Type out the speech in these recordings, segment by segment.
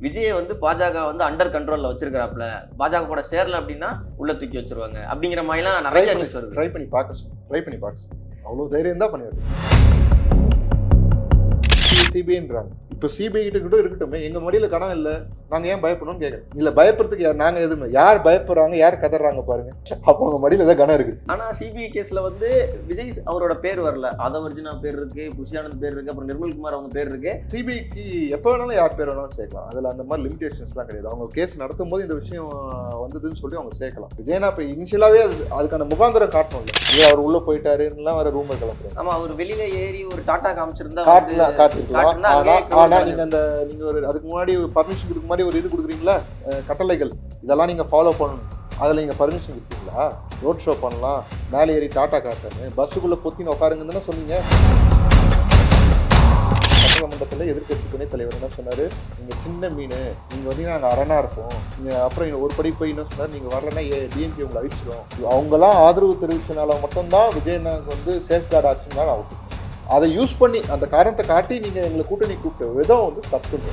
விஜயை வந்து பாஜக வந்து அண்டர் கண்ட்ரோல்ல வச்சிருக்காப்ல, பாஜக கூட சேரல அப்படின்னா உள்ள தூக்கி வச்சிருவாங்க அப்படிங்கிற மாதிரிலாம் நிறைய நியூஸ் வருது. ட்ரை பண்ணி பார்க்க சொல்லு, ட்ரை பண்ணி பார்க்க சொல்லு. அவ்வளோ தைரியம் தான் பண்ணிடுது. சிபிஐன்றாங்க. இப்போ சிபிஐ கிட்ட கூட இருக்கட்டுமே, எங்க மடியில கணம் இல்லை, நாங்க ஏன் பயப்படணும்னு கேட்குறேன். இல்ல பயப்படுறதுக்கு நாங்க எதுவுமே, யார் பயப்படுறாங்க யார் கதறாங்க பாருங்க, அப்போ உங்க மடியில தான் கணம் இருக்கு. ஆனா சிபிஐ கேஸ்ல வந்து விஜய் அவரோட பேர் வரல, அதவர்ஜுனா பேர் இருக்கு, புஷியானந்த் பேர் இருக்கு, அப்புறம் நிர்மல்குமார் அவங்க பேர் இருக்கு. சிபிஐக்கு எப்போ வேணாலும் யார் பேர் வேணாலும் சேர்க்கலாம், அதுல அந்த மாதிரி லிமிடேஷன்ஸ்லாம் கிடையாது. அவங்க கேஸ் நடத்தும் போது இந்த விஷயம் வந்ததுன்னு சொல்லி அவங்க சேர்க்கலாம். விஜயனா இப்போ இனிஷியலாவே அதுக்கான முகாந்திரம் காட்டணும் இல்லை, அவர் உள்ள போயிட்டாருலாம் வேற ரூமர் கிளம்புறாங்க. ஆமா, அவர் வெளியில ஏறி ஒரு டாடா காமிச்சிருந்தா காட்டிருக்கலாம். ஆனா நீங்க ஒரு அதுக்கு முன்னாடி பர்மிஷன் கொடுக்க முன்னாடி ஒரு இது கொடுக்குறீங்களா, கட்டளைகள் இதெல்லாம் நீங்க ஃபாலோ பண்ணணும். அதில் நீங்கள் பர்மிஷன் கொடுத்தீங்களா? ரோட் ஷோ பண்ணலாம், மேலே ஏறி டாட்டா காட்டுறேன்னு பஸ்ஸுக்குள்ளே பொத்தின்னு உட்காருங்கன்னு தானே சொன்னீங்க. சட்டமன்றத்தில் எதிர்க்கட்சி துணைத் தலைவர் என்ன சொன்னார், நீங்கள் சின்ன மீன், நீங்கள் வந்து நாங்கள் அரணா இருப்போம், நீங்கள் அப்புறம் ஒரு படி போய் என்ன சொன்னார், நீங்கள் வரலன்னா டிஎம்கே உங்களை அழிச்சிடும். அவங்களாம் ஆதரவு தெரிவிச்சனால மட்டும்தான் விஜயநாத் வந்து சேஃப்கார்டு ஆச்சுன்னு தான் அவுட். அதை யூஸ் பண்ணி அந்த காரணத்தை காட்டி நீங்கள் எங்களை கூட்டணி கூப்பிட்ட விதம் வந்து தப்புங்க.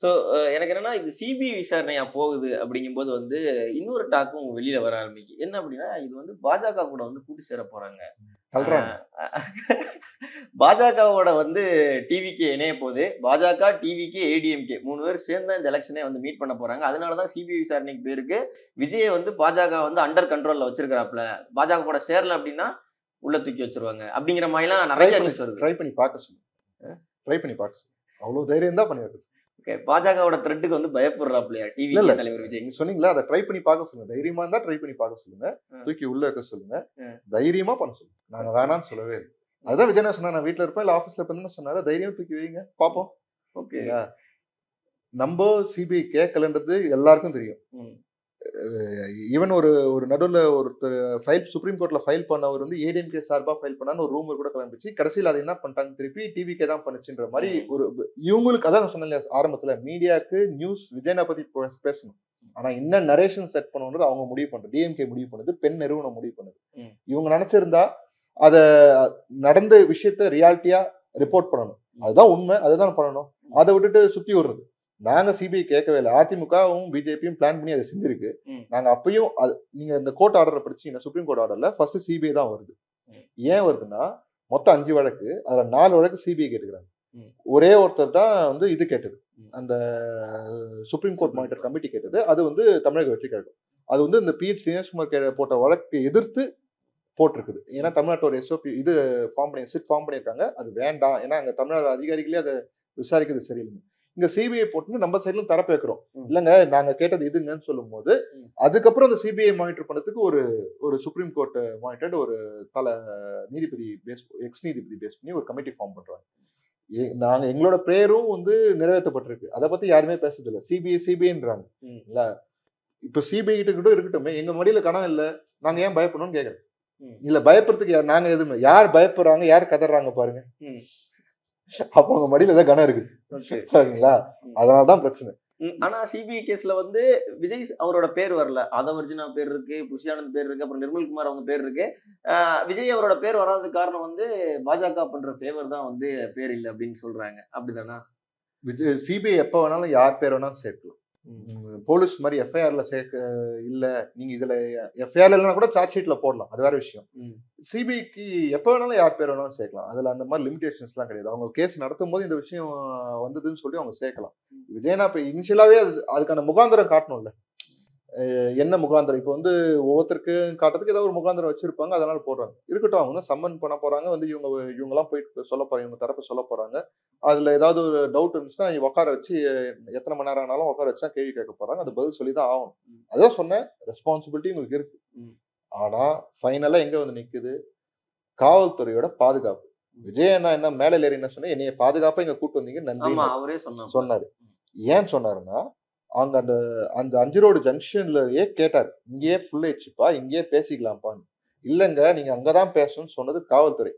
ஸோ எனக்கு என்னன்னா, இது சிபிஐ விசாரணையா போகுது அப்படிங்கும்போது வந்து இன்னொரு டாக்கும் வெளியில வர ஆரம்பிக்கு. என்ன அப்படின்னா, இது வந்து பாஜக கூட வந்து கூட்டு சேர போறாங்க. பாஜகவோட வந்து டிவிகே இணைய போது, பாஜக, டிவிகே, ஏடிஎம்கே 3 பேர் சேர்ந்து இந்த எலெக்ஷனே வந்து மீட் பண்ண போறாங்க. அதனாலதான் சிபிஐ விசாரணைக்கு பேருக்கு விஜயை வந்து பாஜக வந்து அண்டர் கண்ட்ரோல்ல வச்சிருக்காப்ல, பாஜக கூட சேரல அப்படின்னா உள்ள தூக்கி வச்சிருவாங்க அப்படிங்கிற மாதிரிலாம் நிறைய நியூஸ் வருது. ட்ரை பண்ணி பார்க்க சொல்லு, ட்ரை பண்ணி பார்க்க சொல்லு. அவ்வளோ தைரியம் தான் பண்ணிடுது. பாஜகவோட த்ரெட்டுக்கு வந்து பயப்படுறாப்லையா டிவி தலைவர் விஜய்? நீங்க சொன்னீங்களா, அதை ட்ரை பண்ணி பார்க்க சொல்லுங்க. தைரியமா இருந்தா ட்ரை பண்ணி பார்க்க சொல்லுங்க, தூக்கி உள்ள வைக்க சொல்லுங்க, தைரியமா பண்ண சொல்லுங்க. நாங்க வேணாம்னு சொல்லவே இல்லை. அதுதான் விஜய் சொன்னா, நான் வீட்டுல இருப்பேன் இல்ல ஆபீஸ்ல இருப்பேன்னு சொன்னாரு. தைரியமா தூக்கி வைங்க பாப்போம். ஓகே, நம்ம சிபிஐ கேட்கலன்றது எல்லாருக்கும் தெரியும். ஈவன் ஒரு நடுவில் ஒருத்தர் ஃபைல் சுப்ரீம் கோர்ட்ல ஃபைல் பண்ணவர் வந்து ஏடிஎம்கே சார்பா ஃபைல் பண்ணான்னு ஒரு ரூமர் கூட கிளம்பிச்சு. கடைசியில் அதை என்ன பண்ணிட்டாங்க, திருப்பி டிவிக்கே தான் பண்ணுச்சுன்ற மாதிரி ஒரு இவங்களுக்கு. அதான் நான் சொன்னேன் ஆரம்பத்துல, மீடியாவுக்கு நியூஸ் விஜயனை பத்தி பேசணும், ஆனா என்ன நரேஷன் செட் பண்ணணுன்றது அவங்க முடிவு பண்ணுறது. டிஎம்கே முடிவு பண்ணுது, பெண் நிறுவனம் முடிவு பண்ணுது. இவங்க நினைச்சிருந்தா அத நடந்த விஷயத்த ரியாலிட்டியா ரிப்போர்ட் பண்ணணும், அதுதான் உண்மை, அதுதான் பண்ணணும். அதை விட்டுட்டு சுத்தி விடுறது. நாங்க சிபிஐ கேட்கவே இல்லை. அதிமுகவும் பிஜேபியும் பிளான் பண்ணி அதை செஞ்சிருக்கு. நாங்க அப்பயும் நீங்க இந்த கோர்ட் ஆர்டரை படிச்சீங்கன்னா, சுப்ரீம் கோர்ட் ஆர்டர்ல ஃபர்ஸ்ட் சிபிஐ தான் வருது. ஏன் வருதுன்னா, மொத்தம் 5 வழக்கு, அதுல 4 வழக்கு சிபிஐ கேட்டுக்கிறாங்க. ஒரே ஒருத்தர் தான் வந்து இது கேட்டது, அந்த சுப்ரீம் கோர்ட் மானிட்டர் கமிட்டி கேட்டது. அது வந்து தமிழக வெற்றி கழகம். அது வந்து இந்த பி.எச். தினேஷ்குமார் போட்ட வழக்கு எதிர்த்து போட்டிருக்குது. ஏன்னா தமிழ்நாட்டோட எஸ்ஓபி இது சிட் ஃபார்ம் பண்ணியிருக்காங்க. அது வேண்டாம், ஏன்னா அங்க தமிழ்நாடு அதிகாரிகளே அதை விசாரிக்கிறது சரியில்லை. இங்க சிபிஐ போட்டு நம்ம சைட்ல தரப்பு வைக்கிறோம். இல்லங்க நாங்க கேட்டது இதுங்கன்னு சொல்லும் போது, அதுக்கப்புறம் அந்த சிபிஐ மானிட்டர் பண்ணதுக்கு ஒரு சுப்ரீம் கோர்ட் மானிட்டர் ஒரு நீதிபதி எக்ஸ் நீதிபதி பேஸ் பண்ணி ஒரு கமிட்டி ஃபார்ம் பண்றாங்க. நாங்க எங்களோட பிரேயரும் வந்து நிறைவேற்றப்பட்டிருக்கு. அதை பத்தி யாருமே பேசுறது இல்லை. சிபிஐன்றாங்க இல்ல. இப்ப சிபிஐ கிட்ட கூட இருக்கட்டுமே, எங்க மடியில கணம் இல்லை, நாங்க ஏன் பயப்படணும்னு கேட்கறேன். இல்ல பயப்படுறதுக்கு நாங்க எதுவுமே, யார் பயப்படுறாங்க யார் கதறாங்க பாருங்க, அப்ப அவங்க மடியில தான் கணம் இருக்கு. சரிங்களா, அதனாலதான் பிரச்சனை. ஆனா சிபிஐ கேஸ்ல வந்து விஜய் அவரோட பேர் வரல, அதவர்ஜுனா பேர் இருக்கு, புஷியானந்த் பேர் இருக்கு, அப்புறம் நிர்மல்குமார் அவங்க பேர் இருக்கு. விஜய் அவரோட பேர் வராததுக்கு காரணம் வந்து பாஜக பண்ற ஃபேவர் தான் வந்து பேர் இல்லை அப்படின்னு சொல்றாங்க. அப்படிதானா? விஜய் சிபிஐ எப்ப வேணாலும் யார் பேர் வேணாலும் சேர்க்கலாம். போலீஸ் மாதிரி எஃப்ஐஆர்ல சேர்க்க இல்ல, நீங்க இதுல எஃப்ஐஆர் இல்லைன்னா கூட சார்ஜ் ஷீட்ல போடலாம், அது வேற விஷயம். சிபிஐக்கு எப்ப வேணாலும் யார் பேர் வேணாலும் சேர்க்கலாம், அதுல அந்த மாதிரி லிமிடேஷன்ஸ் எல்லாம் கிடையாது. அவங்க கேஸ் நடத்தும் போது இந்த விஷயம் வந்ததுன்னு சொல்லி அவங்க சேர்க்கலாம். விஜயனா இப்ப இனிஷியலாவே அதுக்கான முகாந்திரம் காட்டணும்ல, என்ன முகாந்திரம். இப்போ வந்து ஒவ்வொருத்தருக்கு காட்டுறதுக்கு ஏதாவது ஒரு முகாந்திரம் வச்சிருப்பாங்க, அதனால போடுறாங்க. இருக்கட்டும், அவங்க வந்து சம்மன் பண்ண போறாங்க, வந்து இவங்கெல்லாம் போயிட்டு சொல்ல போறாங்க, இவங்க தரப்பு சொல்ல போறாங்க. அதுல ஏதாவது ஒரு டவுட் இருந்துச்சுன்னா உட்கார வச்சு எத்தனை மணி நேரம் ஆனாலும் உட்கார வச்சா கேள்வி கேட்க போறாங்க, அது பதில் சொல்லி தான் ஆகணும். அதான் சொன்னேன், ரெஸ்பான்சிபிலிட்டி உங்களுக்கு இருக்கு. ஆனா ஃபைனலா எங்க வந்து நிக்குது, காவல்துறையோட பாதுகாப்பு. விஜய் என்ன மேல ஏறி என்ன சொன்னா, என்னைய பாதுகாப்பா இங்க கூட்டு வந்தீங்க நன்றி அவரே சொன்னாரு. ஏன் சொன்னாருன்னா, அங்க அந்த 5 ரோடு ஜங்ஷன்லயே கேட்டாரு, இங்கேயே ஃபுல் ஆயிடுச்சுப்பா, இங்கேயே பேசிக்கலாம்ப்பான்னு. இல்லங்க நீங்க அங்கதான் பேசணும்னு சொன்னது காவல்துறை.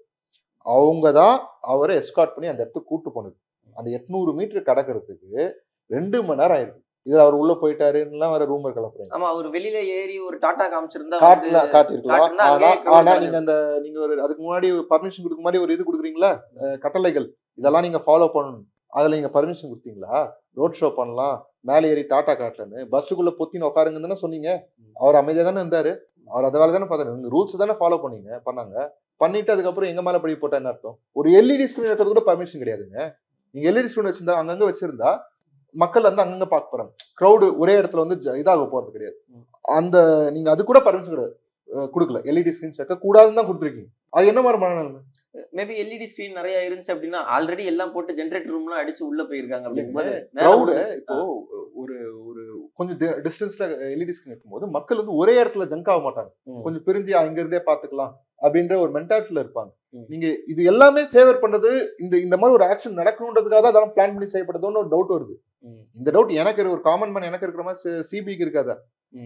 அவங்க தான் அவரை எஸ்கார்ட் பண்ணி அந்த இடத்துக்கு கூட்டு போனது. அந்த 800 மீட்டர் கடக்கிறதுக்கு 2 மணி நேரம் ஆயிருக்கு. இதுல அவர் உள்ள போயிட்டாருன்னா வேற ரூமர் கிளப்புறீங்க. ஆமா, அவர் வெளியில ஏறி ஒரு டாட்டா காமிச்சிருந்தா வந்து காட்டியிருக்கலாம். காட்டிருந்தா ஆனா அங்கேயே crowd ஆனா நீங்க கலைஞ்சிருக்கும். நீங்க ஒரு அதுக்கு முன்னாடி பர்மிஷன் குடுக்க முன்னாடி ஒரு இது குடுக்குறீங்களா? கட்டளைகள். இதெல்லாம் நீங்க ஃபாலோ பண்ணணும். அதுல நீங்க பர்மிஷன் குடுத்தீங்களா? ரோட் ஷோ பண்ணலாம். மேல ஏறி டாட்டா காட்டலன்னு. பஸ்ஸுக்குள்ள பொத்தின்னு உட்காருங்கன்னு தானே சொன்னீங்க. அவர் அமைதியா தானே இருந்தாரு. அவர் அத வேல தானே பார்த்தாரு. நீங்க ரூல்ஸ் தானே ஃபாலோ பண்ணாங்க. பண்ணிட்டு அதுக்கப்புறம் எங்க மேல பழி போட்டா என்ன அர்த்தம்? ஒரு எல்இடி ஸ்கிரீன் வைக்கிறது கூட பர்மிஷன் கிடையாதுங்க. நீங்க எல்இடி ஸ்கிரீன் வச்சிருந்தா அங்கங்க வச்சிருந்தா மக்கள் வந்து அங்கங்க பார்க்க போறாங்க. கிரவுட் ஒரே இடத்துல வந்து இதாக போறது கிடையாது. அந்த நீங்க அது கூட பர்மிஷன் கிடையாது. குடுக்கல. எல்இடி ஸ்கிரீன்ஸ் வைக்க கூடாதுன்னு தான் குடுத்துருக்கீங்க. அது என்ன மாரி மனநிலைமை? மேபி எல்இடி ஸ்கிரீன் நிறைய இருந்துச்சு அப்படின்னா ஆல்ரெடி எல்லாம் போட்டு ஜெனரேட்டர் ரூம்லாம் அடிச்சு உள்ள போயிருக்காங்க அப்படிங்கும்போது மேல கிரவுட் முடிஞ்சிருச்சு. இப்போ ஒரு ஒரு கொஞ்சம் டிஸ்டன்ஸ்ல எல்இடி ஸ்கிரீன் இருக்கும்போது மக்கள் வந்து ஒரே இடத்துல ஜங்க் ஆக மாட்டாங்க. கொஞ்சம் பிரிஞ்சு அங்க இருந்தே பாத்துக்கலாம் அப்படின்ற ஒரு மென்டாலிட்டில இருப்பாங்க. நீங்க இது எல்லாமே ஃபேவர் பண்றது இந்த மாதிரி ஒரு ஆக்ஷன் நடக்கணுன்றதுக்காக தான் அதெல்லாம் பிளான் பண்ணி செய்யப்பட்டதோன்னு ஒரு டவுட் வருது. இந்த டவுட் எனக்கு ஒரு காமன் மேன் எனக்கு இருக்கிற மாதிரி சிபிக்கு இருக்காதா?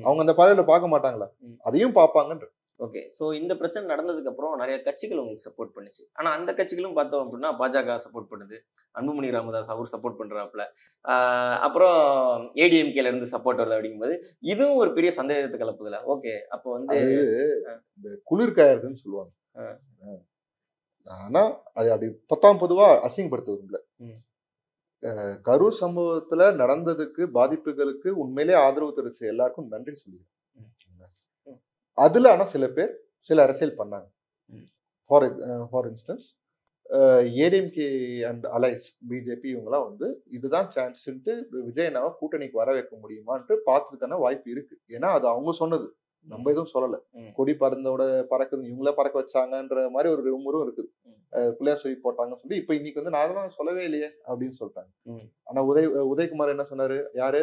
அவங்க அந்த பார்வையில பார்க்க மாட்டாங்களா? அதையும் பார்ப்பாங்கன்ற. ஓகே. ஸோ இந்த பிரச்சனை நடந்ததுக்கு அப்புறம் நிறைய கட்சிகள் உங்களுக்கு சப்போர்ட் பண்ணுச்சு. ஆனா அந்த கட்சிகளும் பார்த்தோம் அப்படின்னா பாஜக சப்போர்ட் பண்ணுது. அன்புமணி ராமதாஸ் அவர் சப்போர்ட் பண்றாப்புல. அப்புறம் ஏடிஎம்கேல இருந்து சப்போர்ட் வருது அப்படிங்கும்போது இதுவும் ஒரு பெரிய சந்தேகத்தை கிளப்புதுல. ஓகே. அப்போ வந்து இந்த குளிர் காயறதுன்னு சொல்லுவாங்க. ஆனா அது அப்படி பத்தாம் பொதுவா அசிங்கப்படுத்துவதில்ல. கரூர் சம்பவத்துல நடந்ததுக்கு பாதிப்புகளுக்கு உண்மையிலே ஆதரவு தெரிவிச்ச எல்லாருக்கும் நன்றி சொல்லிடுறேன். அதுல ஆனா சில பேர் சில அரசியல் பண்ணாங்க. For instance ADMK and allies BJP இவங்கெல்லாம் வந்து இதுதான் சான்ஸ்ன்ட்டு விஜய் அண்ணாவை கூட்டணிக்கு வர வைக்க முடியுமான்ட்டு பார்த்ததுக்கான வாய்ப்பு இருக்கு. ஏன்னா அது அவங்க சொன்னது. நம்ம எதுவும் சொல்லல. கொடி பறந்தோட பறக்குது இவங்களே பறக்க வச்சாங்கன்ற மாதிரி ஒரு ரூமரும் இருக்குது. பிள்ளையார் சொல்லி போட்டாங்கன்னு சொல்லி இப்ப இன்னைக்கு வந்து நான் அதெல்லாம் சொல்லவே இல்லையே அப்படின்னு சொல்லிட்டாங்க. ஆனா உதயகுமார் என்ன சொன்னாரு? யாரு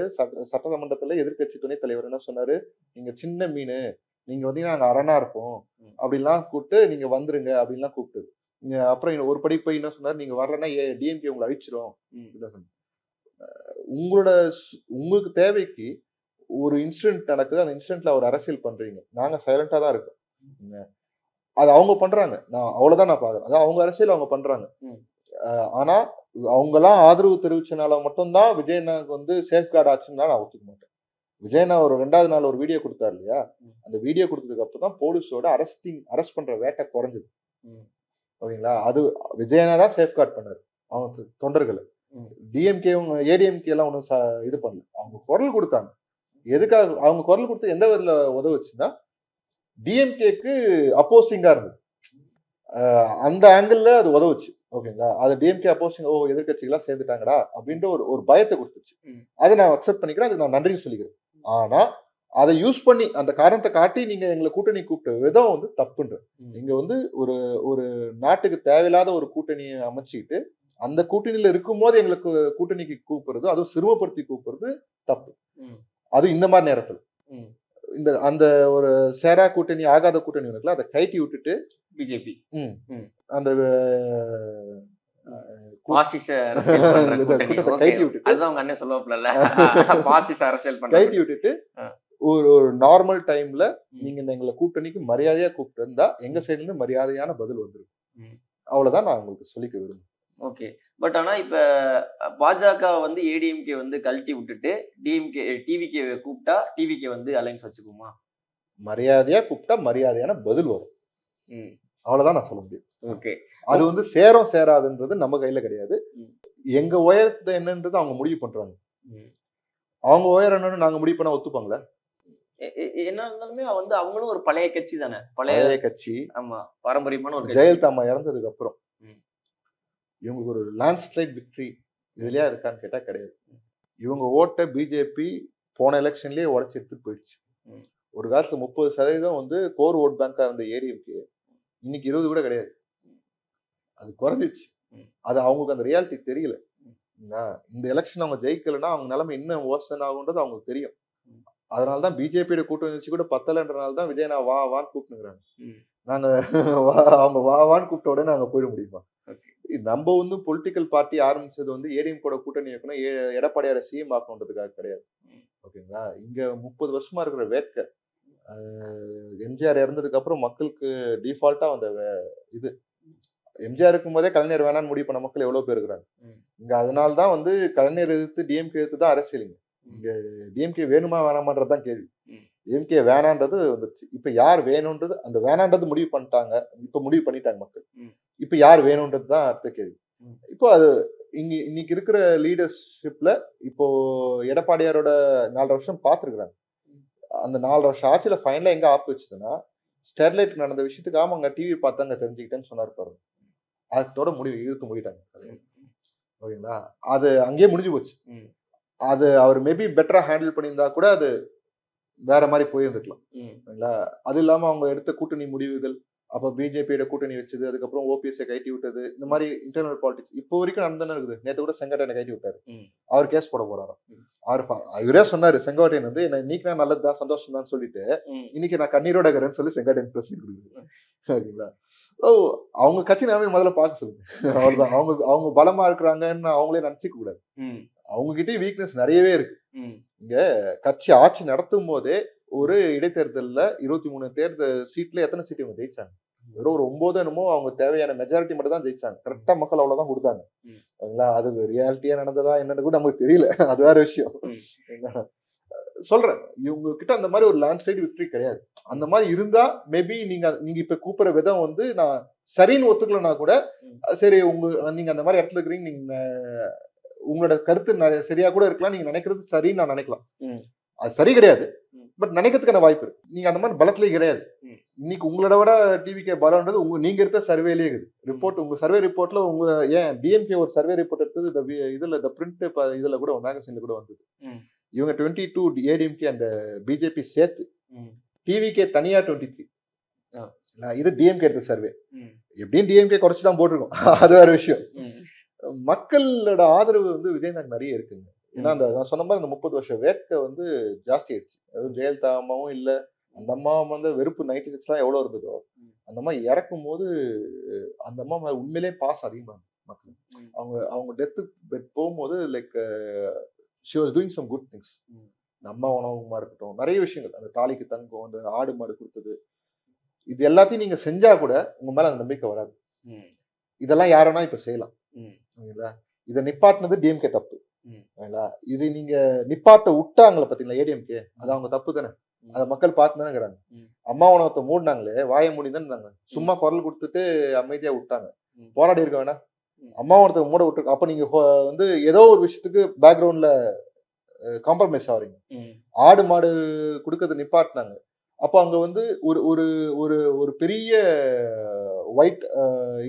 சட்டமன்றத்துல எதிர்க்கட்சி துணைத் தலைவர் என்ன சொன்னாரு? நீங்க சின்ன மீனு, நீங்க வந்தீங்கன்னா நாங்க அரணா இருப்போம் அப்படின்லாம் கூப்பிட்டு நீங்க வந்துருங்க அப்படின்லாம் கூப்பிட்டு அப்புறம் ஒரு படி போய் என்ன சொன்னாரு? நீங்க வரலன்னா டிஎம்கே உங்களை அழிச்சிரும். உங்களோட உங்களுக்கு தேவைக்கு ஒரு இன்சிடென்ட் நடக்குது. அந்த இன்சிடென்ட்ல ஒரு அரசியல் பண்றீங்க. நாங்க சைலண்டா தான் இருக்கோம். அது அவங்க பண்றாங்க. நான் அவ்வளவுதான் நான் பாக்குறேன். அதான் அவங்க அரசியல் அவங்க பண்றாங்க. ஆனா அவங்கெல்லாம் ஆதரவு தெரிவிச்சனால மட்டும்தான் விஜய் அண்ணாவுக்கு வந்து சேஃப்கார்டு ஆச்சுன்னு நான் ஒத்துக்க மாட்டேன். விஜய் அண்ணா ஒரு 2வது நாள் ஒரு வீடியோ கொடுத்தாரு இல்லையா? அந்த வீடியோ கொடுத்ததுக்கு அப்புறம் தான் போலீஸோட அரெஸ்ட் பண்ற வேட்டை குறைஞ்சது. ஓகேங்களா? அது விஜய் அண்ணா தான் சேஃப்கார்ட் பண்ணாரு அவங்க தொண்டர்களை. டிஎம்கே ஏடிஎம்கே எல்லாம் ஒன்றும் இது பண்ணல. அவங்க குரல் கொடுத்தாங்க. எதுக்காக அவங்க குரல் கொடுத்து எந்த விதத்துல உதவுச்சுன்னா டிஎம்கேக்கு அப்போசிங்கா இருந்தது. அந்த ஆங்கிள் அது உதவுச்சு. ஓகேங்களா? அது டிஎம்கே அப்போசிங் எதிர்கட்சிகளா சேர்ந்துட்டாங்கடா அப்படின்ற ஒரு பயத்தை கொடுத்துச்சு. அதை நான் அக்செப்ட் பண்ணிக்கிறேன். அதுக்கு நான் நன்றியும் சொல்லிக்கிறேன். ஆனா அதை யூஸ் பண்ணி அந்த காரணத்தை காட்டி நீங்க எங்களை கூட்டணி கூப்பிட்ட விதம் வந்து தப்புன்ற. நீங்க வந்து ஒரு ஒரு நாட்டுக்கு தேவையில்லாத ஒரு கூட்டணியை அமைச்சுக்கிட்டு அந்த கூட்டணியில இருக்கும்போது எங்களுக்கு கூட்டணிக்கு கூப்பிடுறது, அதுவும் சிறுமப்படுத்தி கூப்பிடுறது தப்பு. அது இந்த மாதிரி நேரத்துல இந்த அந்த ஒரு சேரா கூட்டணி ஆகாத கூட்டணி இருக்குல்ல, அதை கைட்டி விட்டுட்டு பிஜேபி அந்த பாசிச அரசியல் பண்ற கூட்டணி. கைட்டி விட்டுட்டு அதுதான் உங்க அண்ணன் சொல்லுவாப்ல. பாசிச அரசியல் பண்ற கைட்டி விட்டுட்டு ஒரு நார்மல் டைம்ல நீங்க இந்த எங்களை கூட்டணிக்கு மரியாதையா கூப்பிட்டு இருந்தா எங்க சைடுல இருந்து மரியாதையான பதில் வந்துருக்கும். அவ்வளவுதான் நான் உங்களுக்கு சொல்லிக்க விரும்புறேன். ஓகே. பட் ஆனா இப்ப பாஜக வந்து ஏடிஎம்கே வந்து கழட்டி விட்டுட்டு டிவிகே கூப்பிட்டா டிவிகே வந்து அலைன்ஸ் வச்சுக்குமா? மரியாதையா கூப்பிட்டா மரியாதையான பதில் வரும். அவ்வளவுதான் நான் சொல்ல முடியும். ஓகே. அது வந்து சேரும் சேராதுன்றது நம்ம கையில கிடையாது. எங்க உயரத்தை என்னன்றது அவங்க முடிவு பண்றாங்க. அவங்க உயரம் என்னன்னு நாங்க முடிவு பண்ண ஒத்துப்பாங்களா? என்ன இருந்தாலுமே வந்து அவங்களும் ஒரு பழைய கட்சி தானே. பழைய கட்சி. ஆமா, பாரம்பரியமான ஒரு ஜெயலலிதா அம்மா இறந்ததுக்கு அப்புறம் இவங்களுக்கு ஒரு லேண்ட்ஸ்லைட் விக்டரி இதுலயா இருக்கான்னு கேட்டா கிடையாது. இவங்க ஓட்ட பிஜேபி போன எலெக்ஷன்லயே உடச்சு எடுத்துட்டு போயிடுச்சு. ஒரு காலத்துல 30% வந்து கோர் ஓட் பேங்கா இருந்த ஏடிஎம்கே இன்னைக்கு 20 கூட கிடையாது. அது குறைஞ்சிடுச்சு. அது அவங்களுக்கு அந்த ரியாலிட்டி தெரியல. இந்த எலெக்ஷன் அவங்க ஜெயிக்கலன்னா அவங்க நிலைமை இன்னும் மோசம் ஆகுன்றது அவங்களுக்கு தெரியும். அதனாலதான் பிஜேபியோட கூட்டணி கூட பத்தலன்றனால தான் விஜய் நான் வான்னு கூப்பிட்டுங்கிறாங்க. நாங்க அவங்க வான்னு கூப்பிட்ட உடனே நாங்க போயிட முடியுமா? நம்ம வந்து பொலிட்டிக்கல் பார்ட்டி ஆரம்பிச்சது வந்து ஏடிஎம் கூட கூட்டணி வைக்கணும், எடப்பாடியார சிஎம் ஆக்கணுன்றதுக்காக கிடையாது. ஓகேங்களா? இங்க 30 வருஷமா இருக்கிற வேட்கை எம்ஜிஆர் இறந்ததுக்கு அப்புறம் மக்களுக்கு டிஃபால்ட்டா வந்த இது எம்ஜிஆர் இருக்கும் போதே கலைஞர் வேணான்னு முடிவு பண்ண மக்கள் எவ்வளவு பேர் இருக்கிறாங்க இங்க. அதனால்தான் வந்து கலைஞர் எதிர்த்து டிஎம்கே எதிர்த்து தான் அரசியலுங்க. இங்க டிஎம்கே வேணுமா வேணாமான்றது தான் கேள்வி. ம். டிஎம்கே வேணான்றது வந்துருச்சு. இப்ப யார் வேணும்ன்றது அந்த வேணான்றது முடிவு பண்ணிட்டாங்க. இப்ப முடிவு பண்ணிட்டாங்க மக்கள். ம். இப்ப யார் வேணும்ன்றது தான் அடுத்த கேள்வி. ம். இப்போ அது இன்னைக்கு இருக்கிற லீடர்ஷிப்ல இப்போ எடப்பாடியாரோட 4 வருஷம் பார்த்துருக்குறாங்க. அந்த 4 வருஷம் ஆட்சியில ஃபைனலா எங்க ஆப்பு வச்சதுன்னா, ஸ்டெர்லைட் நடந்த விஷயத்துக்கு ஆமாங்க டிவி பார்த்தாங்க தெரிஞ்சுக்கிட்டேன்னு சொன்னாரு பாருங்க. அதோட முடிவு இழுத்து மூடிட்டாங்க. ஓகேங்களா? அது அங்கேயே முடிஞ்சு போச்சு. ம். அது அவர் மேபி பெட்டரா ஹேண்டில் பண்ணியிருந்தா கூட அது வேற மாரி போயிருந்துக்கலாம். ம். சரிங்களா? அது இல்லாம அவங்க எடுத்த கூட்டணி முடிவுகள், அப்ப பிஜேபியோட கூட்டணி வச்சது, அதுக்கப்புறம் ஓபிஎஸ்ஸ கழட்டி விட்டது, இந்த மாரி இன்டர்னல் பாலிடிக்ஸ் இப்போ வரைக்கும் நடந்துதானே இருக்குது. நேத்து கூட செங்கோட்டையன கழட்டி விட்டாரு. ம். அவர் கேஸ் போட போறாராம். ம். இவரே சொன்னாரு செங்கோட்டையன் வந்து என்ன நீக்கினா நல்லது தான், சந்தோஷம் தான் சொல்லிட்டு, ம். இன்னைக்கு நான் கண்ணீரோட இருக்கிறேன்னு சொல்லி செங்கோட்டையன் பிரஸ் மீட் கொடுக்குறாரு. சரிங்களா? ஓ! அவங்க கட்சி நாமே முதல்ல பார்க்க சொல்லுங்க. அவ்வளவுதான். அவங்க அவங்க பலமா இருக்கிறாங்கன்னு அவங்களே நினைச்சுக்க கூடாது. ம். அவங்க கிட்டயும் வீக்னஸ் நிறையவே இருக்கு. ம். இங்க கட்சி ஆட்சி நடத்தும் போதே ஒரு இடைத்தேர்தல்ல 23 சீட்ல எத்தனை சீட் இவங்க ஜெயிச்சாங்க? வெறும் ஒரு 9 என்னமோ அவங்க தேவையான மெஜாரிட்டி மட்டும் தான் ஜெயிச்சாங்க. கரெக்ட்டா மக்கள் அவ்வளவுதான் குடுத்தாங்க. ம். சரிங்களா? அது ரியாலிட்டியா நடந்ததா என்னன்னு கூட நமக்கு தெரியல. அது வேற விஷயம். ம். சரிங்களா? சொல்றேன். இவங்க கிட்ட அந்த மாரி ஒரு லேண்ட்ஸ்லைட் விக்டரி கிடையாது. அந்த மாரி இருந்தா மேபி நீங்க நீங்க இப்ப கூப்பிடுற விதம் வந்து நான் சரின்னு ஒத்துக்கலனா கூட, ம். சரி நீங்க அந்த மாரி இடத்துல இருக்கிறீங்க. நீங்க உங்களோட கருத்து சரியா கூட இருக்கலாம். நீங்க நினைக்கிறது சரின்னு நான் நினைக்கலாம். ம். அது சரி கிடையாது. ம். பட் நினைக்கிறதுக்கான வாய்ப்பு இருக்கு. நீங்க அந்த மாரி பலத்திலே கிடையாது. ம். இன்னைக்கு உங்களோட விட டிவிகே பலம்ன்றது நீங்க எடுத்த சர்வேலயே இருக்குது. ரிப்போர்ட் உங்க சர்வே ரிப்போர்ட்ல ஏன் டிஎம்கே ஒரு சர்வே ரிப்போர்ட் எடுத்தது இதுல பிரிண்ட் இதுல கூட மேகசின்ல கூட வந்தது. ம். இவங்க 22 ஏடிஎம்கே அண்ட் பிஜேபி சேர்த்து. ம். டிவிகே தனியா 23. ஆ. இது டிஎம்கே எடுத்த சர்வே. ம். எப்படியும் டிஎம்கே குறைச்சு தான் போட்டிருக்கோம். அது வேற விஷயம். ம். மக்களோட ஆதரவு வந்து விஜயநாயக் நிறைய இருக்குங்க. ஏன்னா அந்த நான் சொன்ன மாதிரி அந்த 30 வருஷம் வேட்கை வந்து ஜாஸ்தி ஆயிடுச்சு. அதுவும் ஜெயலலிதா அம்மாவும் இல்ல. அந்த அம்மா வந்து வெறுப்பு 96லாம் எவ்வளவு இருந்ததோ, ம். அந்த அம்மா இறக்கும்போது அந்த அம்மா மேல உண்மையிலேயே பாசம் அதிகமா இருந்துச்சு மக்களுக்கு. ம். அவங்க அவங்க டெத் பெட் போகும்போது like she was doing some good things. ம். அம்மா உணவகமா இருக்கட்டும், நிறைய விஷயங்கள். அந்த தாலிக்கு தங்கம், அந்த ஆடு மாடு குடுத்தது. இது எல்லாத்தையும் நீங்க செஞ்சா கூட உங்க மேல அந்த நம்பிக்கை வராது. ம். இதெல்லாம் யார் வேணா இப்ப செய்யலாம். ம். சரிங்களா? இத நிப்பாட்டுனது டிஎம்கே தப்பு. ம். சரிங்களா? இது நீங்க நிப்பாட்ட விட்டாங்களே பாத்தீங்களா ஏடிஎம்கே, அது அவங்க தப்பு தானே. ம். அத மக்கள் பார்த்து தானே இருக்கிறாங்க. ம். அம்மா உணவகத்தை மூடினாங்களே, வாய மூடி தானே இருந்தாங்க. சும்மா குரல் கொடுத்துட்டு அமைதியா விட்டாங்க. ம். போராடி இருக்க வேணாம். ம். அம்மா உணவகத்தை மூட விட்டு அப்ப நீங்க வந்து ஏதோ ஒரு விஷயத்துக்கு பேக்ரவுண்ட்ல காம்ப்ரமைஸ் ஆவறீங்க. ம். ஆடு மாடு குடுக்கறத நிப்பாட்டினாங்க. அப்ப அங்க வந்து ஒரு ஒரு ஒரு ஒரு பெரிய ஒயிட்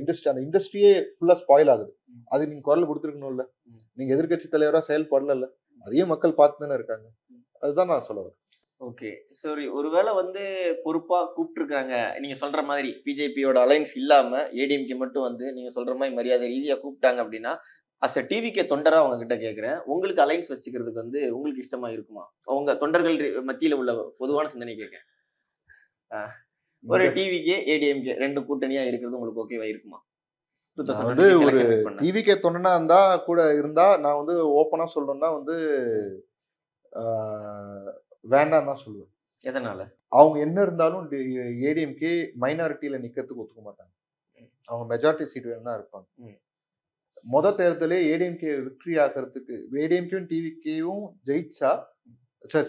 இண்டஸ்ட்ரி, அந்த இண்டஸ்ட்ரியே ஃபுல்லா ஸ்பாயில் ஆகுது. ம். அது நீங்க குரல் குடுத்துருக்கணும்ல. ம். நீங்க எதிர்க்கட்சி தலைவரா செயல்படல. அதையும் மக்கள் பார்த்து தானே இருக்காங்க. ம். அதுதான் நான் சொல்ல வரேன். ஓகே. சரி, ஒருவேளை வந்து பொறுப்பா கூப்பிட்டுருக்காங்க. நீங்க சொல்ற மாதிரி பிஜேபியோட அலைன்ஸ் இல்லாம ஏடிஎம்கே மட்டும் வந்து நீங்க சொல்ற மாதிரி மரியாதை ரீதியா கூப்பிட்டாங்க அப்படின்னா, அஸ் அ டிவிகே தொண்டரா உங்ககிட்ட கேட்கிறேன். உங்களுக்கு அலைன்ஸ் வச்சுக்கிறதுக்கு வந்து உங்களுக்கு இஷ்டமா இருக்குமா? உங்க தொண்டர்கள் மத்தியில உள்ள பொதுவான சிந்தனை கேட்கிறேன். ஆ. ஒரு டிவிகே, ஏடிஎம்கே 2 கூட்டணியா இருக்கிறது உங்களுக்கு ஓகேவா இருக்குமா? நான் வந்து 2026 ஒரு எலெக்ஷன் வெயிட் பண்ண. டிவிகே தொண்டனா இருந்தா கூட இருந்தா நான் வந்து ஓப்பனா சொல்லணும்னா வந்து ஆ, வேண்டாம்னு தான் சொல்லுவேன். எதனால? அவங்க என்ன இருந்தாலும் ஏடிஎம்கே மைனாரிட்டியில நிக்கிறதுக்கு ஒத்துக்க மாட்டாங்க. ம். அவங்க மெஜாரிட்டி சீட் வேணும்னா இருப்பாங்க. ம். தேர்தலே ஏடிஎம்கே விக்டரி ஆக்குறதுக்கு ஏடிஎம்கேவும் டிவிகேவும் ஜெயிச்சா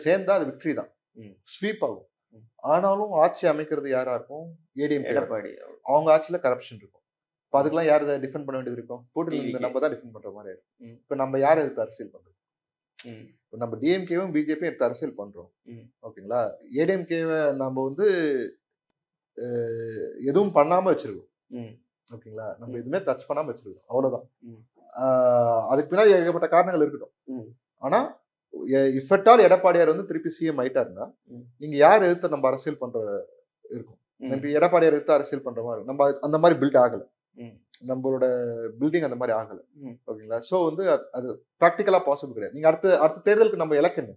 சேர்ந்தா அது விக்டரி தான். ம். ஸ்வீப் ஆகும். ம். ஆனாலும் ஆட்சி அமைக்கிறது யாரா இருக்கும்? ஏடிஎம்கே. எடப்பாடி. அவங்க ஆட்சியில கரப்ஷன் இருக்கும். இப்ப அதுக்கெல்லாம் யார் டிஃபெண்ட் பண்ண வேண்டியது இருக்கும்? கூட்டணி TVK. நம்ம தான் டிஃபெண்ட் பண்ற மாதிரி இருக்கும். ம். இப்ப நம்ம யாரை எதிர்த்து அரசியல் பண்றோம்? ம். இப்ப நம்ம டிஎம்கேவும் பிஜேபியும் எடுத்து அரசியல் பண்றோம். ம். ஓகேங்களா? ஏடிஎம்கேவை நம்ம வந்து எதுவும் பண்ணாம வச்சிருக்கோம். ம். ஓகேங்களா? நம்ம ம். எதுவுமே டச் பண்ணாம வச்சிருக்கோம். அவ்வளவுதான். ம். அதுக்கு பின்னாடி ஏகப்பட்ட காரணங்கள் இருக்கட்டும். ம். ஆனா இஃப் அட் ஆல் எடப்பாடியார் வந்து திருப்பி சிஎம் ஆயிட்டாருன்னா, ம். நீங்க யார் எதிர்த்து நம்ம அரசியல் பண்ற இருக்கும்? ம். இப்ப எடப்பாடியார் எடுத்து அரசியல் பண்ற மாதிரி இருக்கும். நம்ம அந்த மாதிரி பில்ட் ஆகல. ம். நம்மளோட பில்டிங் அந்த மாதிரி ஆகல. ம். ஓகேங்களா? சோ வந்து அது பிராக்டிகலா பாசிபிள் கிடையாது. நீங்க அடுத்த தேர்தலுக்கு நம்ம இலக்கு என்ன?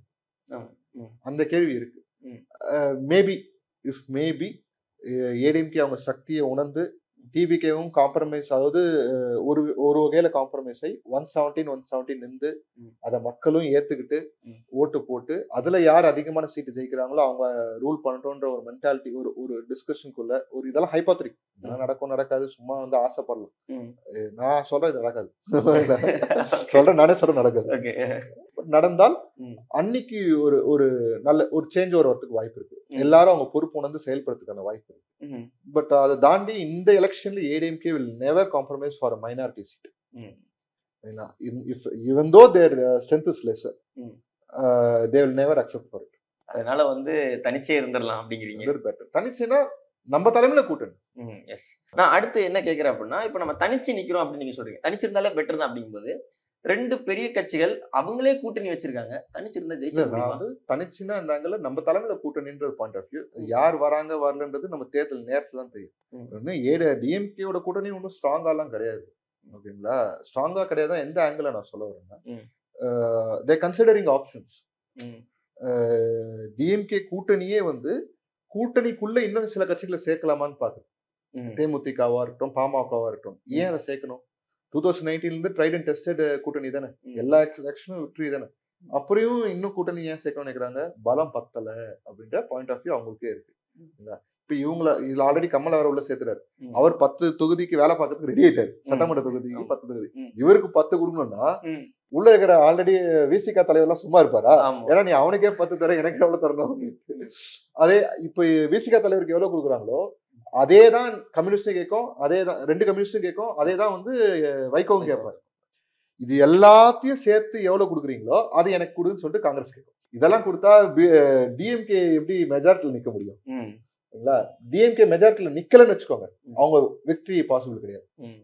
ஆமா. ம். அந்த கேள்வி இருக்கு. ம். மேபி ஏடிஎம்கே அவங்க சக்தியை உணர்ந்து டிவிகேவும் காம்ப்ரமைஸ், அதாவது ஒரு ஒரு வகையில காம்ப்ரமைஸ் ஆகி 117 நின்று ம். அதை மக்களும் ஏத்துக்கிட்டு ம். ஓட்டு போட்டு அதுல யார் அதிகமான சீட்டு ஜெயிக்கிறாங்களோ அவங்க ரூல் பண்ணட்டும்ன்ற ஒரு மென்டாலிட்டி, ஒரு டிஸ்கஷனுக்குள்ள ஒரு இதெல்லாம் ஹைப்போத்ரிக். இதெல்லாம் நடக்கும் நடக்காது, சும்மா வந்து ஆசைப்படலாம். ம். நான் சொல்றேன் இது நடக்காது. சொல்றேன், நானே சொல்றேன் நடக்காது. ஓகே. நடந்தால் ம். அன்னைக்கு ஒரு ஒரு நல்ல ஒரு சேஞ்ச் வரதுக்கு வாய்ப்பு இருக்கு. ம். எல்லாரும் அவங்க பொறுப்பு உணர்ந்து செயல்படுறதுக்கான வாய்ப்பு இருக்கு. ம். பட் அதை தாண்டி இந்த எலெக்ஷன்ல ADMK will never compromise for a minority seat. Hmm. If even though their strength is lesser, hmm. They will never accept for it. அதனால வந்து தனிச்சே இருந்துடலாம் அப்படிங்கிறீங்க. பெட்டர். தனிச்சுன்னா நம்ம தலைமையில கூட்டணி. எஸ். நான் அடுத்து என்ன கேட்கிறேன் அப்படின்னா, இப்ப நம்ம தனிச்சு நிக்கிறோம் அப்படின்னு நீங்க சொல்றீங்க. தனிச்சிருந்தாலே பெட்டர் தான் அப்படிங்கும்போது, 2 பெரிய கட்சிகள் அவங்களே கூட்டணி வச்சிருக்காங்க. தனிச்சிருந்தா இல்ல, ஜெயிச்சிட நான் முடியுமா? வந்து தனிச்சுன்னா இந்த ஆங்கிள் நம்ம தலைமையில கூட்டணின்ற பாயிண்ட் ஆஃப் வியூ. யார் வராங்க வரலன்றது நம்ம தேர்தல் நேரத்துல தான் தெரியும். ம். வந்து டிஎம்கேவோட கூட்டணி ஒன்றும் ஸ்ட்ராங்காலாம் கிடையாது. ஓகேங்களா? ஸ்ட்ராங்கா கிடையாது. எந்த ஆங்கிள் நான் சொல்ல வரேன்னா, ம். தே கன்சிடரிங் ஆப்ஷன்ஸ். ம். டிஎம்கே கூட்டணியே வந்து கூட்டணிக்குள்ள இன்னும் சில கட்சிகளை சேர்க்கலாமான்னு பாக்குது. ம். தேமுதிகவா இருக்கட்டும், பாமகவா இருக்கட்டும். ஏன் அதை சேர்க்கணும்? 2019 இருந்து ட்ரைட் அண்ட் டெஸ்டட் கூட்டணி தானே. ம். எல்லா எலெக்ஷனும் விக்டரி தானே. அப்படியும் இன்னும் கூட்டணி ஏன் சேர்க்கணும்னு நினைக்கிறாங்க? பலம் பத்தல அப்படின்ற பாயிண்ட் ஆஃப் வியூ அவங்களுக்கே இருக்கு. இப்ப இதுல ஆல்ரெடி கமல் அவரை உள்ள சேர்த்துறாரு. ம். அவர் 10 தொகுதிக்கு வேலை பார்க்கறதுக்கு ரெடி ஆயிட்டாரு. சட்டமன்ற தொகுதிக்கு 10 தொகுதி. இவருக்கு 10 கொடுக்கணும்னா ம். உள்ள இருக்கிற ஆல்ரெடி விசிகா தலைவர்லாம் சும்மா இருப்பாரா? ஆமா. ஏன்னா நீ அவனுக்கே 10 தர எனக்கு எவ்வளவு தரணும்? அதே இப்ப விசிகா தலைவருக்கு எவ்வளவு கொடுக்குறாங்களோ அதே தான் கம்யூனிஸ்டும் கேட்கும், அதே தான் 2 கம்யூனிஸ்டும் கேட்கும், அதே தான் வந்து வைகோவும் கேட்பாரு. இது எல்லாத்தையும் சேர்த்து எவ்வளவு கொடுக்குறீங்களோ அது எனக்கு கொடுன்னு சொல்லிட்டு காங்கிரஸ் கேட்கும். இதெல்லாம் கொடுத்தா டிஎம்கே எப்படி மெஜாரிட்டியில் நிக்க முடியும்? ம். டிஎம்கே மெஜாரிட்டியில் நிக்கலன்னு வச்சுக்கோங்க, அவங்க விக்டரி பாசிபிள் கிடையாது. ம்.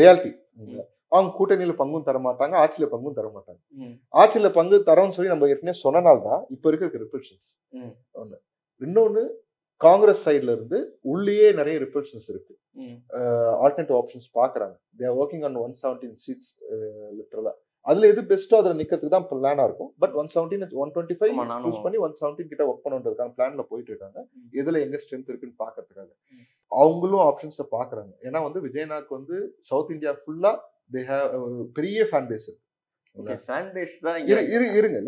ரியாலிட்டி. ம். அவங்க கூட்டணியில பங்கும் தர மாட்டாங்க, ஆட்சியில பங்கும் தர மாட்டாங்க. ம். ஆட்சியில பங்கு தரோம்னு சொல்லி நம்ம ஏற்கனவே சொன்னனால தான் இப்ப இருக்க ரிப்பல்ஷன்ஸ். ம். ஒண்ணு. இன்னொன்னு, காங்கிரஸ் சைட்ல இருந்து உள்ளேயே நிறைய ரிப்பல்ஷன்ஸ் இருக்கு. ம். ஆல்டர்னேட்டிவ் ஆப்ஷன்ஸ் பாக்குறாங்க. They are working on 117 seats லிட்டரலா. அதுல எது பெஸ்ட்டோ அதுல நிக்கிறதுக்கு தான் பிளானா இருக்கும். பட் 117 125 ஆமா, நானும் யூஸ் பண்ணி 117 கிட்ட ஒர்க் பண்ணணுன்றதுக்கான பிளான்ல போயிட்டு இருக்காங்க. ம். எதுல எங்க ஸ்ட்ரென்த் இருக்குன்னு பாக்கிறதுக்காக. ம். அவங்களும் ஆப்ஷன்ஸை பாக்குறாங்க. ஏன்னா வந்து விஜயநாக்கு வந்து சவுத் இந்தியா ஃபுல்லா தே ஹேவ் பெரிய ஃபேன் பேஸ் இருக்கு. ஓகே, ஃபேன் பேஸ் தான் இருங்க,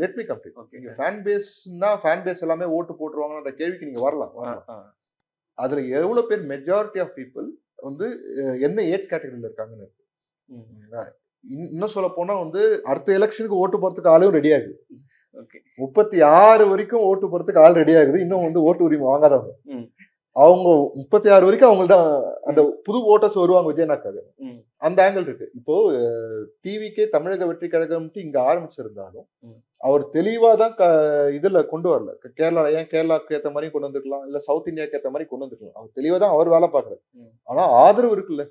லெட் மீ கம்ப்ளீட். ஓகே. நீங்க ஃபேன் பேஸ்னா ஃபேன் பேஸ் எல்லாமே ஓட்டு போட்டுருவாங்கன்ற கேள்விக்கு நீங்க வரலாம். அதுல எவ்வளவு பேர் மெஜாரிட்டி ஆஃப் பீப்புள் வந்து என்ன ஏஜ் கேட்டகரியில இருக்காங்கன்னு இருக்கு. இன்னும் சொல்ல போனா வந்து அடுத்த எலெக்ஷனுக்கு ஓட்டு போறதுக்கு ஆளும் ரெடி ஆகுது. ஓகே. 36 வரைக்கும் ஓட்டு போறதுக்கு ஆள் ரெடி ஆகுது. இன்னும் வந்து ஓட்டு உரிமை வாங்காதவங்க. அவங்க 36 வரைக்கும் அவங்க தான் அந்த புது ஓட்டர்ஸ் வருவாங்க விஜயநாக்காக. அந்த ஆங்கிள் இருக்கு. இப்போ டிவிக்கே தமிழக வெற்றி கழகம் இங்க ஆரம்பிச்சிருந்தாலும் அவர் தெளிவா தான் இதுல கொண்டு வரல. கேரளாக்கு ஏத்த மாதிரி கொண்டு வந்துருக்கலாம், இல்ல சவுத் இந்தியாவுக்கு ஏத்த மாதிரி கொண்டு வந்துருக்கலாம். அவர் தெளிவா தான் அவர் வேலை பாக்குறாரு. ஆனா ஆதரவு இருக்குல்ல.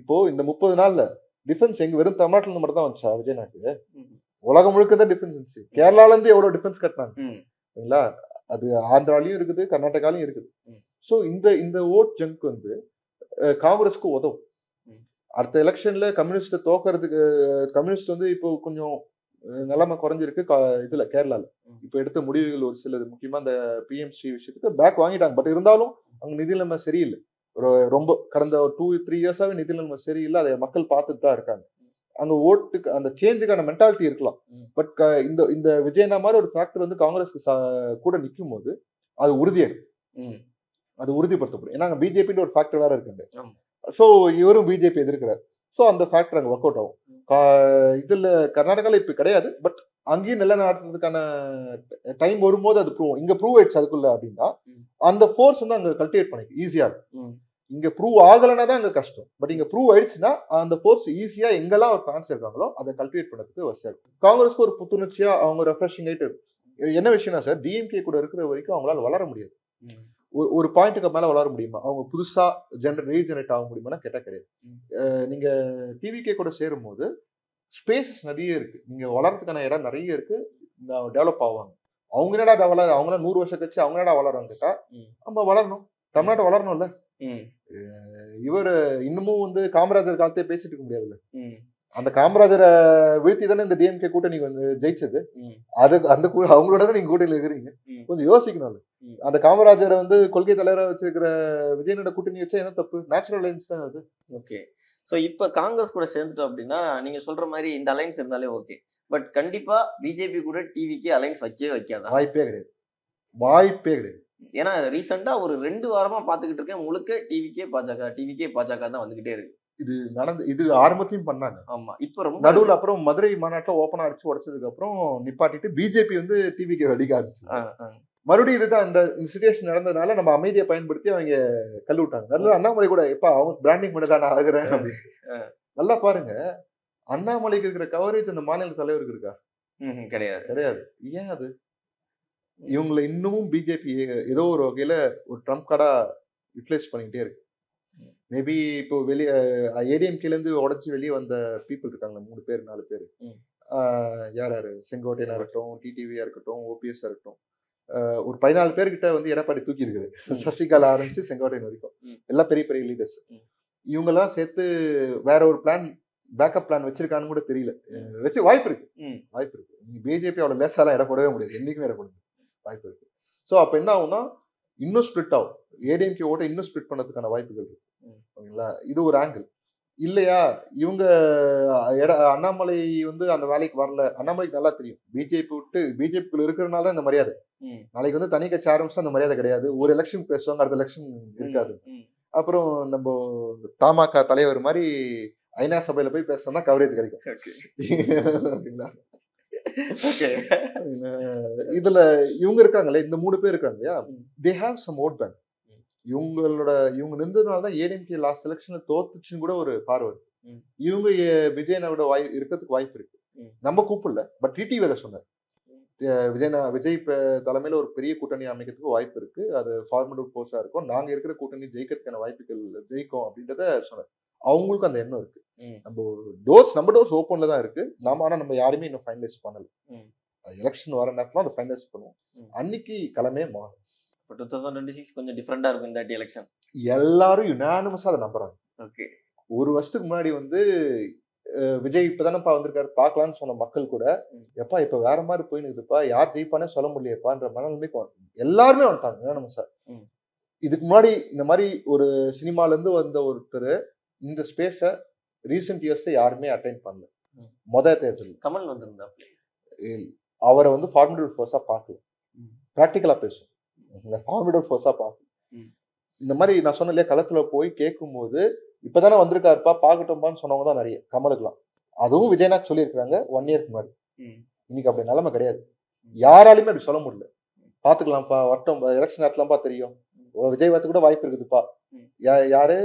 இப்போ இந்த 30 நாள்ல டிஃபென்ஸ் எங்க வெறும் தமிழ்நாட்டுல இருந்து மட்டும் தான் வந்துச்சா விஜயநாக்கு? உலகம் முழுக்க தான் டிஃபென்ஸ் இருந்துச்சு. கேரளால இருந்து எவ்வளவு டிஃபென்ஸ் கட்டினாங்க? அது ஆந்திராலையும் இருக்குது, கர்நாடகாலையும் இருக்குது. சோ இந்த ஓட் ஜங்க் வந்து காங்கிரஸ்க்கு உதவும். அடுத்த எலெக்ஷன்ல கம்யூனிஸ்ட் தோக்கறதுக்கு கம்யூனிஸ்ட் வந்து இப்போ கொஞ்சம் நிலைமை குறைஞ்சிருக்கு. இதுல கேரளால இப்ப எடுத்த முடிவுகள் ஒரு சிலது, முக்கியமா இந்த பிஎம்சி விஷயத்துக்கு பேக் வாங்கிட்டாங்க. பட் இருந்தாலும் அங்க நிதி நிலைமை சரியில்லை. ரொம்ப கடந்த 2-3 இயர்ஸாவே நிதி நிலைமை சரியில்லை. அதை மக்கள் பார்த்துட்டு தான் இருக்காங்க. அங்க ஓட்டுக்கு அந்த சேஞ்சுக்கான மென்டாலிட்டி இருக்கலாம். பட் இந்த விஜயனா மாதிரி ஒரு ஃபேக்டர் வந்து காங்கிரஸ்க்கு கூட நிற்கும் போது அது உறுதியாயிடும். அது உறுதிப்படுத்தப்படும். ஏன்னா அங்க பிஜேபின்ற ஒரு ஃபேக்டர் வேற இருக்கு. சோ இவரும் பிஜேபி எதிர்க்கிறார். சோ அந்த ஃபேக்டர் அங்க ஒர்க் அவுட் ஆகும். இதுல கர்நாடகால இப்ப கிடையாது. பட் அங்கேயும் நல்ல நடத்துறதுக்கான டைம் வரும்போது அது ப்ரூவ். இங்க ப்ரூவ் ஆயிடுச்சு அதுக்குள்ள அப்படின்னா அந்த ஃபோர்ஸ் வந்து அங்க கல்டிவேட் பண்ணிக்க ஈஸியா இருக்கும். இங்க ப்ரூவ் ஆகலைன்னா தான் அங்க கஷ்டம். பட் இங்க ப்ரூவ் ஆயிடுச்சுன்னா அந்த ஃபோர்ஸ் ஈஸியா எங்கெல்லாம் ஒரு ஃபேன்ஸ் இருக்காங்களோ அதை கல்டிவேட் பண்ணதுக்கு வசதியா இருக்கும். காங்கிரஸ்க்கு ஒரு புத்துணர்ச்சியா அவங்க ரெஃப்ரெஷிங் ஆயிட்டு இருக்கும். என்ன விஷயம்னா சார், டிஎம்கே கூட இருக்கிற வரைக்கும் அவங்களால வளர முடியாது. ஒரு பாயிண்ட்டுக்கு மேல வளர முடியுமா? அவங்க புதுசா ரீஜெனரேட் ஆக முடியுமா கேட்டா கிடையாது. நீங்க டிவிகே கூட சேரும் போது ஸ்பேசஸ் நிறைய இருக்கு. நீங்க வளர்றதுக்கான இடம் நிறைய இருக்கு. டெவலப் ஆவாங்க. அவங்க என்னடா அவங்க 100 வருஷம் கழிச்சு அவங்க என்னடா வளர்றாங்க கேட்டா, நம்ம வளரணும், தமிழ்நாட்டை வளரணும்ல. இவர் இன்னமும் வந்து காமராஜர் காலத்தே பேசிட்டு இருக்க முடியாதுல்ல. அந்த காமராஜரை வீழ்த்தி தானே இந்த டிஎம்கே கூட்டணி வந்து ஜெயிச்சது. அவங்களோட தான் நீங்க கூட்டணியில் இருக்கிறீங்க. கொஞ்சம் யோசிக்கணும். அந்த காமராஜரை வந்து கொள்கை தலைவராக வச்சிருக்கிற விஜயனோட கூட்டணி வச்சா என்ன தப்பு? நேச்சுரல் அலைன்ஸ் தான் அது. ஓகே. ஸோ இப்போ காங்கிரஸ் கூட சேர்ந்துட்டோம் அப்படின்னா நீங்க சொல்ற மாதிரி இந்த அலைன்ஸ் இருந்தாலே ஓகே. பட் கண்டிப்பா பிஜேபி கூட டிவிக்கு அலைன்ஸ் வைக்கவே வைக்காதா? வாய்ப்பே கிடையாது. வாய்ப்பே கிடையாது. ஏன்னா ரீசெண்டா ஒரு 2 வாரமா பாத்துக்கிட்டு இருக்கேன், முழுக்க டிவிக்கே பாஜக தான் வந்துகிட்டே இருக்கு. இது ஆரம்பத்திலையும் பண்ணாங்க. ஆமா. இப்ப ரொம்ப நடுவுல அப்புறம் மதுரை மாநாட்டுல ஓப்பனா அடிச்சு உடைச்சதுக்கு அப்புறம் நிப்பாட்டிட்டு பிஜேபி வந்து டிவிக்கு அடிக்க ஆரம்பிச்சு. ஆ, ஆ. மறுபடியும் இதுதான் இந்த சிச்சுவேஷன் நடந்ததுனால நம்ம அமைதியை பயன்படுத்தி அவங்க கல்லு விட்டாங்க. நல்லா அண்ணாமலை கூட எப்ப அவங்க பிராண்டிங் பண்ண தான் நான் ஆகுறேன் அப்படின்னு. நல்லா பாருங்க, அண்ணாமலைக்கு இருக்கிற கவரேஜ் அந்த மாநில தலைவருக்கு இருக்கா? கிடையாது. கிடையாது. ஏன் அது? இவங்களை இன்னமும் பிஜேபி ஏதோ ஒரு வகையில ஒரு ட்ரம்ப் கார்டா யூட்டிலைஸ் பண்ணிக்கிட்டே இருக்கு. மேபி இப்போ வெளிய ஏடிஎம்கேல இருந்து உடைச்சு வெளியே வந்த பீப்புள் இருக்காங்க 3 பேர் 4 பேர். யார் யாரு? செங்கோட்டையனா இருக்கட்டும், டிடிவியா இருக்கட்டும், ஓபிஎஸ் இருக்கட்டும். ஒரு 14 பேர்கிட்ட வந்து எடப்பாடி தூக்கி இருக்குது. சசிகலா ஆரம்பிச்சு செங்கோட்டையன் வரைக்கும். எல்லாம் பெரிய பெரிய லீடர்ஸ். இவங்கெல்லாம் சேர்த்து வேற ஒரு பிளான், பேக்கப் பிளான் வச்சிருக்கான்னு கூட தெரியல. வச்சு வாய்ப்பு இருக்கு. வாய்ப்பு இருக்கு. நீங்க பிஜேபி அவ்வளவு லேசாலாம் இடம் போடவே முடியாது. என்னைக்குமே இடம் போட முடியாது. வாய்ப்பு இருக்கு. ஸோ அப்ப என்ன ஆகும்னா இன்னும் ஸ்பிளிட் ஆகும். ஏடிஎம்கே ஓட்ட இன்னும் ஸ்பிளிட் பண்ணதுக்கான வாய்ப்புகள் இருக்கு. ஓகேங்களா? இது ஒரு ஆங்கிள். இல்லையா இவங்க அண்ணாமலை வந்து அந்த வேலைக்கு வரல. அண்ணாமலைக்கு நல்லா தெரியும். பிஜேபி விட்டு பிஜேபிக்குள்ள இருக்கிறதுனால தான் இந்த மரியாதை. நாளைக்கு வந்து தனி கட்சி ஆரம்பிச்சா அந்த மரியாதை கிடையாது. ஒரு எலெக்ஷன் பேசுவாங்க, அடுத்த எலெக்ஷன் இருக்காது. அப்புறம் நம்ம தமாக தலைவர் மாதிரி ஐநா சபையில போய் பேசினா கவரேஜ் கிடைக்கும். ஓகேங்களா? இதுல இவங்க இருக்காங்களே, இந்த 3 பேர் இருக்காங்க இல்லையா? They have some vote bank. இவங்க நின்றதுனால தான் ஏடிஎம்கே லாஸ்ட் எலெக்ஷன்ல தோத்துச்சுன்னு கூட ஒரு பார்வை. இவங்க விஜயனோட இருக்கிறதுக்கு வாய்ப்பு இருக்கு. நம்ம கூப்பிடல, பட் டிடிவி அதை சொன்னார். விஜய் தலைமையில ஒரு பெரிய கூட்டணி அமைக்கிறதுக்கு வாய்ப்பு இருக்கு. அது ஃபார்மேட்டிவ் போர்ஸா இருக்கும். நாங்க இருக்கிற கூட்டணி ஜெயிக்கிறதுக்கான வாய்ப்புகள் ஜெயிக்கும் அப்படின்றத சொன்னார். அவங்களுக்கும் அந்த எண்ணம் இருக்கு. நம்ம டோர்ஸ் ஓப்பன்ல தான் இருக்கு. ஆனா நம்ம யாருமே இன்னும் ஃபைனலைஸ் பண்ணல. எலெக்ஷன் வர நேரத்துல அதை ஃபைனலைஸ் பண்ணுவோம். அன்னைக்கு கிளம்பே மாறும். 2026 கொஞ்சம் டிஃபரெண்டா இருக்கும் இந்த எலெக்ஷன். எல்லாரும் யுனானிமஸா அதை நம்புறாங்க. ஓகே. ஒரு வருஷத்துக்கு முன்னாடி வந்து விஜய் இப்பதானப்பா வந்திருக்காரு பார்க்கலாம்னு சொன்ன மக்கள் கூட எப்பா இப்ப வேற மாதிரி போயினுக்குதுப்பா, யார் ஜெயிப்பானே சொல்ல முடியலையப்பான்ற மனநிலைமைக்கு எல்லாருமே வந்துட்டாங்க யுனானிமஸா. இதுக்கு முன்னாடி இந்த மாதிரி ஒரு சினிமால இருந்து வந்த ஒருத்தர் இந்த ஸ்பேஸ ரீசெண்ட் இயர்ஸ்ல யாருமே அட்டைன் பண்ணல. தேர்தல் கமல் வந்திருந்தாப்ல. அவரை வந்து ஃபார்மேட்டிவ் ஃபோர்ஸா பார்க்கல. பிராக்டிக்கலா பேசும். ஃபார்மேட்டிவ் ஃபோர்ஸா பார்க்கல. இந்த மாதிரி நான் சொன்ன இல்லையா, களத்துல போய் கேட்கும்போது இப்பதானே வந்திருக்காருப்பா பார்க்கட்டும்பான்னு சொன்னவங்க தான் நிறைய. கமலுக்குலாம் அதுவும் விஜயநாத் சொல்லியிருக்காங்க 1 இயர்க்கு முன்னாடி. இன்னைக்கு அப்படி நிலைமை கிடையாது. யாராலுமே அப்படி சொல்ல முடியல. பாத்துக்கலாம்ப்பா, வரட்டும், எலெக்ஷன் நேரத்துலாம்ப்பா தெரியும், விஜய் வரத்து கூட வாய்ப்பு இருக்குதுப்பா. யாரு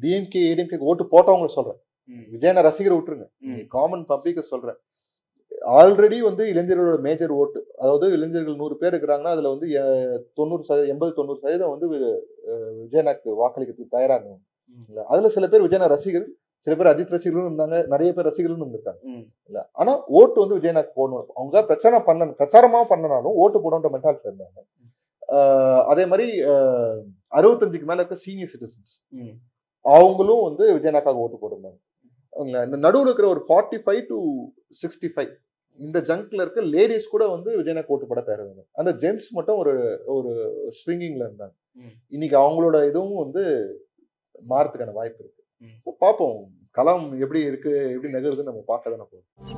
டிஎம்கே ஏடிஎம்கே ஓட்டு போட்டவங்க சொல்றேன். விஜயன ரசிகர் விட்டுருங்க, காமன் பப்ளிக் சொல்றேன். ஆல்ரெடி வந்து இளைஞர்களோட மேஜர் ஓட்டு, அதாவது இளைஞர்கள் 100 பேர் இருக்கிறாங்கன்னா அதுல வந்து 80-90% வந்து விஜயநாக்கு வாக்களிக்கிறதுக்கு தயாரா இருந்தாங்க. அதுல சில பேர் விஜயனா ரசிகர்கள், சில பேர் அஜித் ரசிகர்களும் இருந்தாங்க, நிறைய பேர் ரசிகர்களும் இருந்திருக்காங்க. இல்ல ஆனா ஓட்டு வந்து விஜயநாக்கு போடணும். அவங்க பிரச்சாரமா பண்ணனாலும் ஓட்டு போடணுன்ற மென்டாலிட்டி இருந்தாங்க. அதே மாதிரி 65க்கு மேல இருக்க சீனியர் சிட்டிசன்ஸ் அவங்களும் வந்து விஜயநாக்காக ஓட்டு போட்டிருந்தாங்க. இந்த நடுவில் இருக்கிற ஒரு 45 to 65 இந்த ஜங்க்ல இருக்க லேடிஸ் கூட வந்து விஜயநாக் ஓட்டு போட தயாராங்க. அந்த ஜென்ட்ஸ் மட்டும் ஒரு ஸ்விங்கிங்ல இருந்தாங்க. இன்னைக்கு அவங்களோட இதுவும் வந்து மாறத்துக்கான வாய்ப்பு இருக்கு. பார்ப்போம் களம் எப்படி இருக்கு, எப்படி நகருதுன்னு நம்ம பார்க்க தானே போறோம்.